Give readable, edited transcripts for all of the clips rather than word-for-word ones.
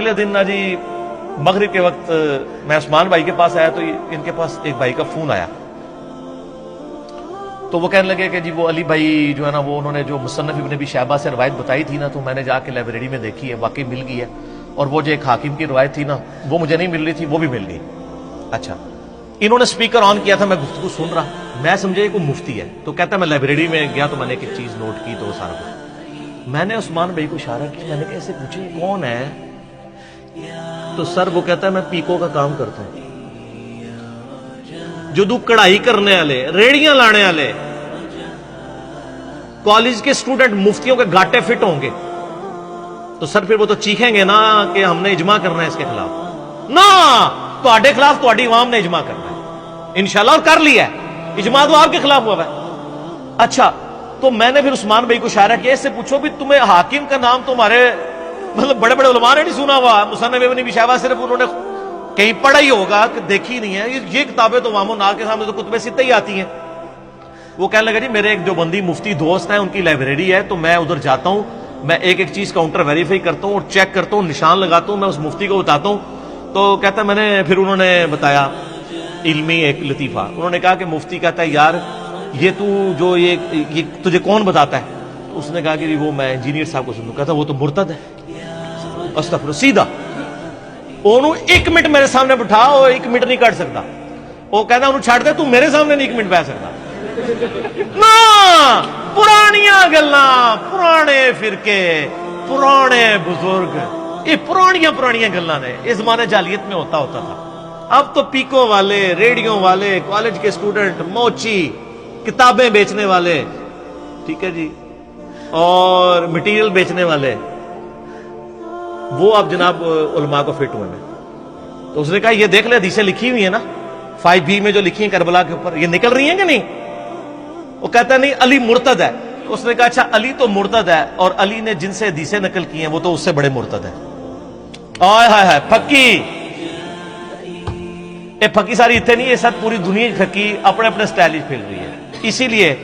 اگلے دن نا جی مغرب کے وقت میں عثمان بھائی کے پاس آیا تو ان کے پاس ایک بھائی کا فون آیا، تو وہ کہنے لگے کہ جی وہ علی بھائی جو ہے نا وہ انہوں نے جو مصنف ابن ابی شیبہ سے روایت بتائی تھی نا تو میں نے جا کے لائبریری میں دیکھی ہے، واقعی مل گئی ہے، اور وہ جو ایک حاکم کی روایت تھی نا وہ مجھے نہیں مل رہی تھی، وہ بھی مل گئی۔ اچھا، انہوں نے سپیکر آن کیا تھا، میں گفتگو سن رہا، میں سمجھے یہ کوئی مفتی ہے، تو کہتا ہے میں لائبریری میں گیا تو میں نے ایک چیز نوٹ کی، تو وہ سارا کچھ میں نے عثمان بھائی کو اشارہ کیا، میں نے کہا ایسے پوچھے یہ کون ہے؟ تو سر وہ کہتا ہے میں پیکو کا کام کرتا ہوں، جدو کڑھائی کرنے والے، ریڑیاں لانے والے کالج کے اسٹوڈنٹ مفتیوں کے گاٹے فٹ ہوں گے تو سر پھر وہ تو چیخیں گے نا کہ ہم نے اجماع کرنا ہے اس کے خلاف، نہ تہاڈے خلاف تہاڈی عوام نے اجماع کرنا ہے انشاءاللہ، اور کر لیا ہے اجماع، تو آپ کے خلاف ہوا ہے۔ اچھا، تو میں نے پھر عثمان بھائی کو اشارہ کیا، اس سے پوچھو بھی تمہیں حاکم کا نام تمہارے مطلب بڑے بڑے علماء نے نہیں سنا ہوا، مصنف ابن ابی شیبہ صرف انہوں نے کہیں پڑھا ہی ہوگا کہ دیکھی نہیں ہے، یہ کتابیں تو عوام الناس کے سامنے تو کتب ستہ ہی آتی ہیں۔ وہ کہنے لگا جی میرے ایک جو بندی مفتی دوست ہیں ان کی لائبریری ہے، تو میں ادھر جاتا ہوں، میں ایک ایک چیز کاؤنٹر ویریفائی کرتا ہوں اور چیک کرتا ہوں، نشان لگاتا ہوں، میں اس مفتی کو بتاتا ہوں۔ تو کہتا ہے میں نے پھر انہوں نے بتایا علمی ایک لطیفہ، انہوں نے کہا کہ مفتی کہتا ہے یار یہ تو جو یہ تجھے کون بتاتا ہے؟ تو اس نے کہا کہ جی وہ میں انجینئر صاحب کو سنوں، کہتا وہ تو مرتد ہے۔ استغفر، سیدھا انہوں ایک منٹ میرے سامنے بٹھا، اور ایک منٹ نہیں کٹ سکتا، وہ کہتا انہوں چھاڑ دے، تو میرے سامنے نہیں ایک منٹ بیٹھ سکتا نا۔ پرانیاں گلاں، پرانے فرقے، پرانے بزرگ، یہ پرانیاں گلاں نے، اس زمانے جاہلیت میں ہوتا تھا۔ اب تو پیکو والے، ریڈیو والے، کالج کے اسٹوڈنٹ، موچی، کتابیں بیچنے والے، ٹھیک ہے جی، اور مٹیریل بیچنے والے، وہ اب جناب علماء کو فٹ ہوئے ہیں۔ تو اس نے کہا یہ دیکھ لے حدیثیں لکھی ہوئی ہیں نا 5B میں جو لکھی ہیں کربلا کے اوپر، یہ نکل رہی ہیں کہ نہیں؟ وہ کہتا نہیں علی مرتد ہے۔ تو اس نے کہا اچھا علی تو مرتد ہے، اور علی نے جن سے حدیثیں نقل کی ہیں وہ تو اس سے بڑے مرتد ہیں۔ آئے ہائے ہائے، پھکی یہ پھکی ساری اتنے نہیں، یہ سب پوری دنیا پھکی اپنے اپنے سٹائل ہی پھیل رہی ہے۔ اسی لیے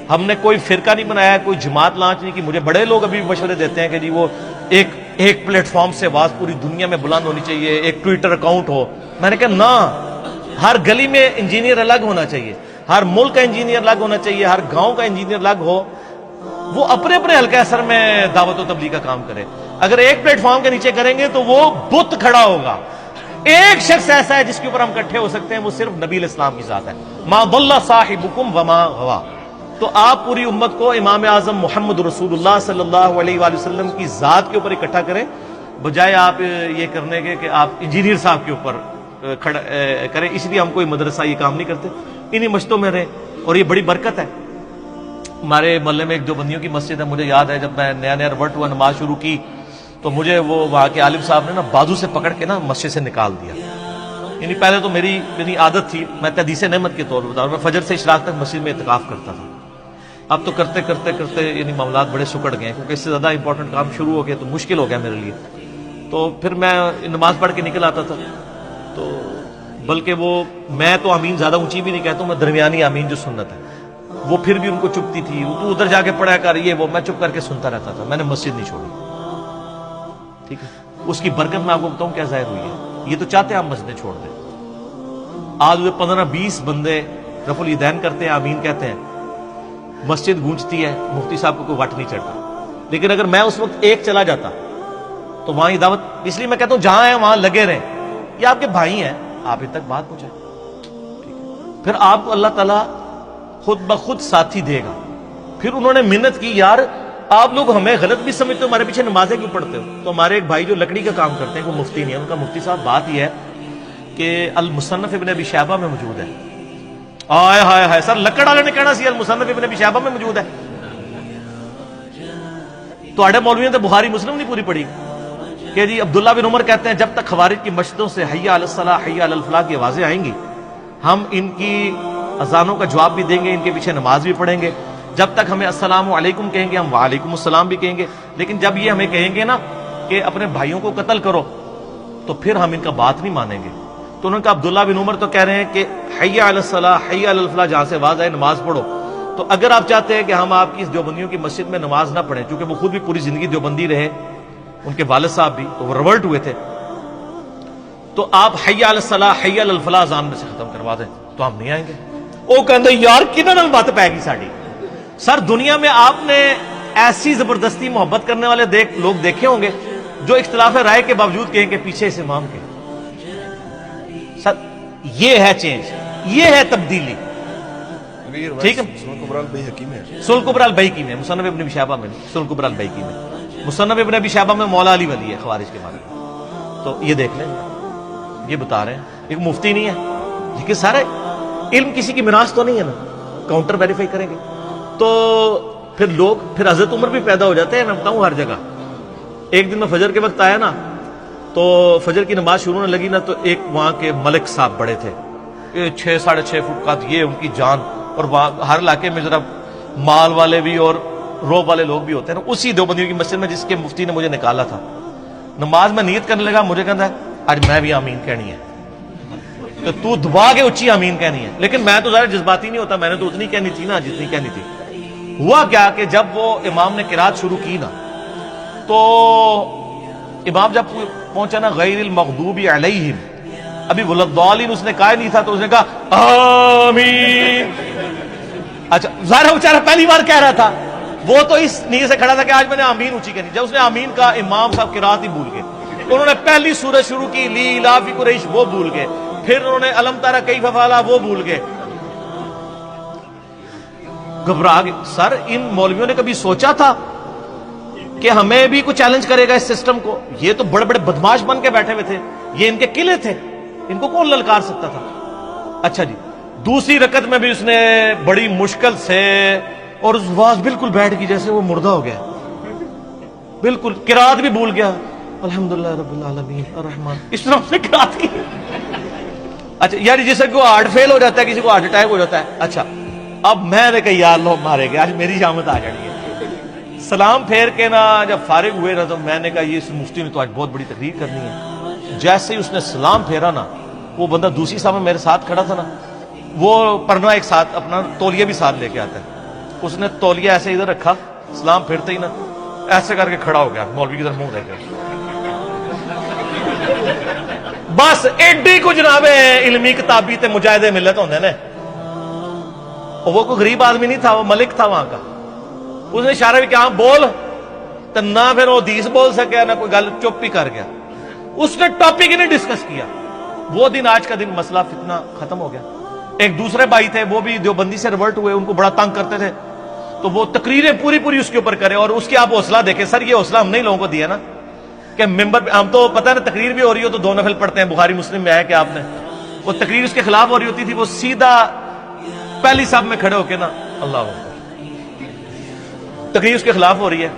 ہم نے کوئی فرقہ نہیں بنایا، کوئی جماعت لانچ نہیں کی۔ مجھے بڑے لوگ ابھی مشورے دیتے ہیں کہ جی وہ ایک پلیٹ فارم سے آواز پوری دنیا میں بلند ہونی چاہیے، ایک ٹویٹر اکاؤنٹ ہو۔ میں نے کہا نہ، ہر گلی میں انجینئر الگ ہونا چاہیے، ہر ملک کا انجینئر الگ ہونا چاہیے، ہر گاؤں کا انجینئر الگ ہو، وہ اپنے اپنے حلقہ اثر میں دعوت و تبلیغ کا کام کرے۔ اگر ایک پلیٹ فارم کے نیچے کریں گے تو وہ بت کھڑا ہوگا۔ ایک شخص ایسا ہے جس کے اوپر ہم اکٹھے ہو سکتے ہیں، وہ صرف نبی علیہ السلام کی ذات ہے، ما ضل صاحبکم وما غوا۔ تو آپ پوری امت کو امام اعظم محمد رسول اللہ صلی اللہ علیہ وآلہ وسلم کی ذات کے اوپر اکٹھا کریں، بجائے آپ یہ کرنے کے کہ آپ انجینئر صاحب کے اوپر کریں۔ اس لیے ہم کوئی مدرسہ یہ کام نہیں کرتے، انہی مشتوں میں رہیں، اور یہ بڑی برکت ہے۔ ہمارے محلے میں ایک جو بندیوں کی مسجد ہے، مجھے یاد ہے جب میں نیا ریورٹ ہوا نماز شروع کی تو مجھے وہ وہاں کے عالم صاحب نے نا بازو سے پکڑ کے نا مسجد سے نکال دیا۔ یعنی پہلے تو میری عادت تھی، میں تحدیث نعمت کے طور پر بتا رہا ہوں، میں فجر سے اشراق تک مسجد میں اعتکاف کرتا تھا۔ اب تو کرتے کرتے کرتے یعنی معاملات بڑے سکڑ گئے، کیونکہ اس سے زیادہ امپورٹنٹ کام شروع ہو گیا تو مشکل ہو گیا میرے لیے۔ تو پھر میں نماز پڑھ کے نکل آتا تھا، تو بلکہ وہ میں تو آمین زیادہ اونچی بھی نہیں کہتا ہوں، میں درمیانی آمین جو سنت ہے وہ پھر بھی ان کو چپتی تھی، تو ادھر جا کے پڑھا کر یہ وہ، میں چپ کر کے سنتا رہتا تھا، میں نے مسجد نہیں چھوڑی۔ ٹھیک ہے، اس کی برکت میں آپ کو بتاؤں کیا ظاہر ہوئی ہے۔ یہ تو چاہتے ہیں آپ مسجدیں چھوڑ دیں، آج 15-20 بندے رفع الیدین کرتے ہیں، آمین کہتے ہیں، مسجد گونجتی ہے، مفتی صاحب کو کوئی وٹ نہیں چڑھتا۔ لیکن اگر میں اس وقت ایک چلا جاتا تو وہاں یہ دعوت، اس لیے میں کہتا ہوں جہاں ہیں وہاں لگے رہیں، یہ آپ کے بھائی ہیں، آپ ان تک بات پہنچائیں، پھر آپ کو اللہ تعالیٰ خود بخود ساتھی دے گا۔ پھر انہوں نے محنت کی، یار آپ لوگ ہمیں غلط بھی سمجھتے ہو، ہمارے پیچھے نمازیں کیوں پڑھتے ہو؟ تو ہمارے ایک بھائی جو لکڑی کا کام کرتے ہیں، وہ مفتی نہیں ہے، ان کا مفتی صاحب بات یہ ہے کہ المصنف ابن ابی شیبہ میں موجود ہے۔ آئے ہائے ہائے، سر لکڑ والے نے کہنا سی المصنف ابن ابی شیبہ میں موجود ہے، تو اڑے مولویوں نے بخاری مسلم نہیں پوری پڑھی کہ جی عبداللہ بن عمر کہتے ہیں جب تک خوارج کی مسجدوں سے حی علی الصلاۃ حی علی الفلاح کی آوازیں آئیں گی، ہم ان کی اذانوں کا جواب بھی دیں گے، ان کے پیچھے نماز بھی پڑھیں گے۔ جب تک ہمیں السلام علیکم کہیں گے، ہم وعلیکم السلام بھی کہیں گے، لیکن جب یہ ہمیں کہیں گے نا کہ اپنے بھائیوں کو قتل کرو تو پھر ہم ان کا بات نہیں مانیں گے۔ تو انہوں نے کہا عبداللہ بن عمر تو کہہ رہے ہیں کہ حی علی الصلاۃ حی علی الفلاح جہاں سے آواز آئے نماز پڑھو، تو اگر آپ چاہتے ہیں کہ ہم آپ کی اس دیوبندیوں کی مسجد میں نماز نہ پڑھیں، چونکہ وہ خود بھی پوری زندگی دیوبندی رہے، ان کے والد صاحب بھی تو وہ ریورٹ ہوئے تھے، تو آپ حی علی الصلاح حی علی الفلاح اذان میں سے ختم کروا دیں تو ہم نہیں آئیں گے. وہ کہتے یار کنہاں نال بات پے گی ساڈی. سر دنیا میں آپ نے ایسی زبردستی محبت کرنے والے لوگ دیکھے ہوں گے جو اختلاف رائے کے باوجود کہیں کہ پیچھے اس امام کے. سر یہ ہے چینج, یہ ہے تبدیلی. ٹھیک ہے, سنن کبری البیہقی میں ہے, سنن کبری البیہقی میں, مصنف ابن ابی شیبہ میں, سنن کبری البیہقی میں, مصنف ابن ابی شیبہ میں مولا علی ولی ہے خوارج کے بارے میں. تو یہ دیکھ لیں, یہ بتا رہے ہیں, ایک مفتی نہیں ہے لیکن سارے علم کسی کی میراث تو نہیں ہے نا, کاؤنٹر ویریفائی کریں گے تو پھر لوگ, پھر حضرت عمر بھی پیدا ہو جاتے ہیں. میں بتاؤں ہر جگہ. ایک دن میں فجر کے وقت آیا نا, تو فجر کی نماز شروع ہونے لگی نا, تو ایک وہاں کے ملک صاحب بڑے تھے, 6-6.5 فٹ قد, یہ ان کی جان, اور وہاں ہر علاقے میں ذرا مال والے بھی اور روب والے لوگ بھی ہوتے ہیں نا. اسی دیوبندیوں کی مسجد میں جس کے مفتی نے مجھے نکالا تھا, نماز میں نیت کرنے لگا, مجھے کہتا ہے آج میں بھی آمین کہنی ہے, تو دبا کے اچھی آمین کہنی ہے. لیکن میں تو ذرا جذباتی نہیں ہوتا, میں نے تو اتنی کہنی تھی نا جتنی کہنی تھی. ہوا کیا کہ جب وہ امام نے قرات شروع کی نا, تو امام جب پہنچا نا غیر المغضوب علیہم, ابھی ولضالین اس نے کہا نہیں تھا, تو اس نے کہا آمین. اچھا ظاہر ہے بیچارہ پہلی بار کہہ رہا تھا, وہ تو اس نیت سے کھڑا تھا کہ آج میں نے آمین اونچی کرنی. جب اس نے آمین کہا, امام صاحب قرات ہی بھول گئے. انہوں نے پہلی سورت شروع کی لی لاف قریش, وہ بھول گئے. پھر انہوں نے الم تری کیف فعل, وہ بھول گئے. گھبرا گئے. سر ان مولویوں نے کبھی سوچا تھا کہ ہمیں بھی کچھ چیلنج کرے گا اس سسٹم کو؟ یہ تو بڑے بڑے بدماش بن کے بیٹھے ہوئے تھے, یہ ان کے قلعے تھے, ان کو کون للکار سکتا تھا؟ اچھا جی, دوسری رکعت میں بھی اس نے بڑی مشکل سے, اور اس آواز بالکل بیٹھ گئی جیسے وہ مردہ ہو گیا, بالکل قرات بھی بھول گیا. الحمدللہ رب العالمین الرحمن, اس طرح اس نے قرات کی. اچھا یار جیسے کوئی ہارٹ فیل ہو جاتا ہے, کسی کو ہارٹ اٹیک ہو جاتا ہے. اچھا اب میں نے کہا یا اللہ مارے گے, آج میری شامت آ جانی ہے. سلام پھیر کے نا جب فارغ ہوئے نا, تو میں نے کہا یہ اس مفتی نے تو آج بہت بڑی تقریر کرنی ہے. جیسے ہی اس نے سلام پھیرا نا, وہ بندہ دوسری صاحب میں میرے ساتھ کھڑا تھا نا, وہ پرنا ایک ساتھ اپنا تولیہ بھی ساتھ لے کے آتا ہے. اس نے تولیہ ایسے ادھر رکھا, سلام پھیرتے ہی نا ایسے کر کے کھڑا ہو گیا, مولوی کی طرف منہ دے کے. بس ایڈی کو جناب علمی کتابی تے مجاہدے ملت ہوندے نے. وہ کوئی غریب آدمی نہیں تھا, وہ ملک تھا وہاں کا. اس نے اشارہ بھی کیا بول, تو نہ پھر وہ حدیث بول سکیا نہ کوئی گل, چپ ہی کر گیا. اس نے ٹاپک ہی نہیں ڈسکس کیا. وہ دن آج کا دن مسئلہ فتنہ ختم ہو گیا. ایک دوسرے بھائی تھے, وہ بھی دیوبندی سے ریورٹ ہوئے, ان کو بڑا تنگ کرتے تھے, تو وہ تقریریں پوری اس کے اوپر کرے. اور اس کی آپ حوصلہ دیکھیں سر, یہ حوصلہ ہم نے لوگوں کو دیا نا کہ ممبر پہ, ہم تو پتہ ہے نا تقریر بھی ہو رہی ہو تو 2 نفل پڑھتے ہیں, بخاری مسلم میں ہے کہ آپ نے, وہ تقریر اس کے خلاف ہو رہی ہوتی تھی, وہ سیدھا پہلی صف میں کھڑے ہو کے نا اللہ اکبر, تقریر اس کے خلاف ہو رہی ہے,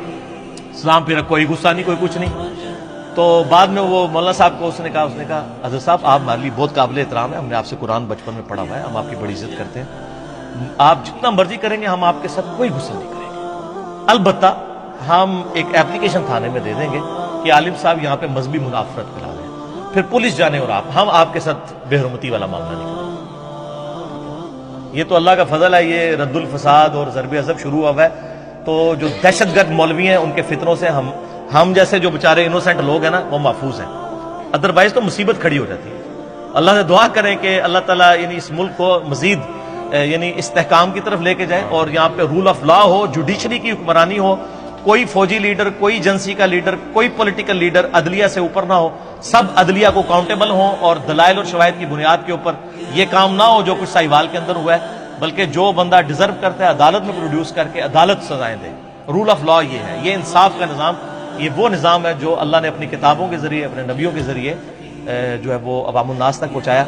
سلام پھر کوئی غصہ نہیں, کوئی کچھ نہیں. تو بعد میں وہ مولانا صاحب کو اس نے کہا حضرت صاحب آپ ہمارے لیے بہت قابل احترام ہے, ہم نے آپ سے قرآن بچپن میں پڑھا ہوا ہے, ہم آپ کی بڑی عزت کرتے ہیں, آپ جتنا مرضی کریں گے ہم آپ کے ساتھ کوئی غصہ نہیں کریں گے. البتہ ہم ایک ایپلیکیشن تھانے میں دے دیں گے کہ عالم صاحب یہاں پہ مذہبی منافرت پھیلا رہے ہیں, پھر پولیس جانے اور ہم آپ کے ساتھ بے حرمتی والا معاملہ نہیں کریں. یہ تو اللہ کا فضل ہے, یہ رد الفساد اور ضرب عضب شروع ہوا ہے, تو جو دہشت گرد مولوی ہیں ان کے فتنوں سے ہم جیسے جو بیچارے انوسینٹ لوگ ہیں نا وہ محفوظ ہیں. ادروائز تو مصیبت کھڑی ہو جاتی ہے. اللہ سے دعا کریں کہ اللہ تعالیٰ یعنی اس ملک کو مزید یعنی استحکام کی طرف لے کے جائے, اور یہاں پہ رول آف لا ہو, جوڈیشری کی حکمرانی ہو, کوئی فوجی لیڈر, کوئی ایجنسی کا لیڈر, کوئی پولیٹیکل لیڈر عدلیہ سے اوپر نہ ہو, سب عدلیہ کو اکاؤنٹیبل ہوں, اور دلائل اور شواہد کی بنیاد کے اوپر یہ کام نہ ہو جو کچھ ساہیوال کے اندر ہوا ہے, بلکہ جو بندہ ڈیزرو کرتا ہے عدالت میں پروڈیوس کر کے عدالت سزائیں دے. رول آف لا یہ ہے, یہ انصاف کا نظام, یہ وہ نظام ہے جو اللہ نے اپنی کتابوں کے ذریعے, اپنے نبیوں کے ذریعے جو ہے وہ عوام الناس تک پہنچایا.